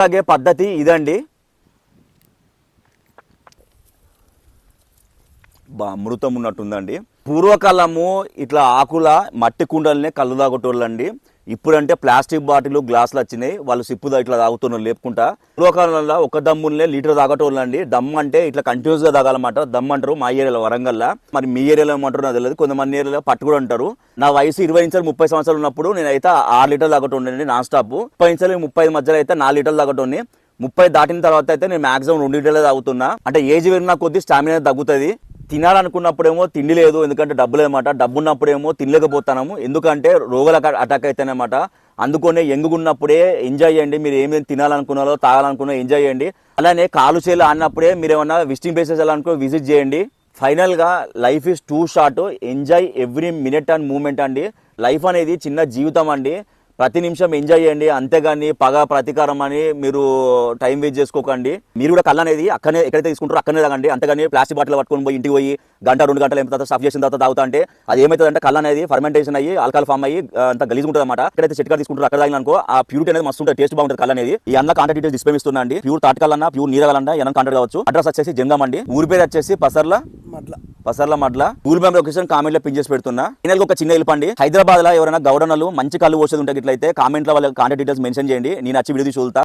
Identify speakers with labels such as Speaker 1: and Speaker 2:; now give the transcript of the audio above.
Speaker 1: తాగే పద్ధతి ఇదండి. అమృతం ఉన్నట్టుందండి. పూర్వకాలము ఇట్లా ఆకుల మట్టి కుండలనే కళ్ళు తాగేటోళ్ళండి. ఇప్పుడంటే ప్లాస్టిక్ బాటిల్ గ్లాసులు వచ్చినాయి, వాళ్ళు సిప్పుదా ఇట్లా తాగుతున్నారు లేపుకుంటా. పూర్వకాలంలో ఒక దమ్ములనే లీటర్ తాగేటోళ్ళండి. దమ్ అంటే ఇట్లా కంటిన్యూస్గా తాగాలన్నమాట. దమ్ అంటారు మా ఏరియాలో వరంగల్లో. మరి మీ ఏరియాలో ఏమంటారు నాకు తెలియదు. కొంతమంది ఏరియాలో పట్టు కూడా అంటారు. నా వయసు 20 నుంచి 30 సంవత్సరాలు ఉన్నప్పుడు నేనైతే 6 లీటర్లు తాగటోండి నాన్ స్టాప్. 30 నుంచి 35 మధ్యలో అయితే 4 లీటర్లు తాగటోండి. 30 దాటిన తర్వాత అయితే నేను మాక్సిమం 2 లీటర్లే తాగుతున్నా. అంటే ఏజ్ పెరిగిన కొద్దీ స్టామినా తగ్గుతుంది. తినాలనుకున్నప్పుడేమో తిండి లేదు, ఎందుకంటే డబ్బులు అనమాట. డబ్బు ఉన్నప్పుడేమో తినలేకపోతున్నాము, ఎందుకంటే రోగాల అటాక్ అయితేనమాట. అందుకనే ఎంగున్నప్పుడే ఎంజాయ్ చేయండి. మీరు ఏమేమి తినాలనుకున్నారో తాగాలనుకున్నా ఎంజాయ్ చేయండి. అలానే కాలు చేలు ఆడినప్పుడే మీరు ఏమన్నా విజిటింగ్ ప్లేసెస్ అనుకో విజిట్ చేయండి. ఫైనల్గా life is too short, enjoy every minute and moment అండి. లైఫ్ అనేది చిన్న జీవితం అండి, ప్రతి నిమిషం ఎంజాయ్ చేయండి. అంతేగాని పగ ప్రతీకారం అని మీరు టైం వేస్ట్ చేసుకోకండి. మీరు కూడా కళ్ళు అనేది అక్కడనే ఎక్కడైతే తీసుకుంటారో అక్కడనే తాగండి. అంతేగాని ప్లాస్టిక్ బాటిల్ పట్టుకొని పోయి ఇంటికి పోయి గంట 2 గంటలు ఎంత స్టఫ్ చేసిన తర్వాత తాగుతా అంటే అది ఏమవుతుందంటే కళ్ళు అనేది ఫర్మెంటేషన్ అయ్యి ఆల్కహాల్ ఫామ్ అయ్యి అంత గలీజ్ ఉంటుంది అనమాట. ఎక్కడైతే చెట్టు తీసుకుంటారో అక్కడ తాగిననుకో ఆ ప్యూరిటీ అనేది మస్తు ఉంటుంది, టేస్ట్ బాగుంటుంది కళ్ళు అనేది. ఈ అన్న కాంటాక్ట్ డీటెయిల్స్ డిస్ప్లే ఇస్తున్నా అండి. ప్యూర్ తాటకాలన్నా ప్యూర్ నీరగాలన్నా ఏమైనా కాంటాక్ట్ కావచ్చు. అడ్రస్ వచ్చేసి జంగం అండి. ఊరి పేరు వచ్చేసి పసర్ల మడ్ల. గూగుల్ మ్యాప్ లొకేషన్ కామెంట్ లో పిన్ చేసి పెడుతున్నా. ఫైనల్ ఒక చిన్న హెల్ప్ అండి. హైదరాబాద్ లో ఎవరైనా గౌడనలు మంచి కళ్ళు పోసేది ఉంటే ఇట్లయితే కామెంట్ లో వాళ్ళ కాంటాక్ట్ డీటెయిల్స్ మెన్షన్ చేయండి. నేను వచ్చి వీడియో చూస్తా.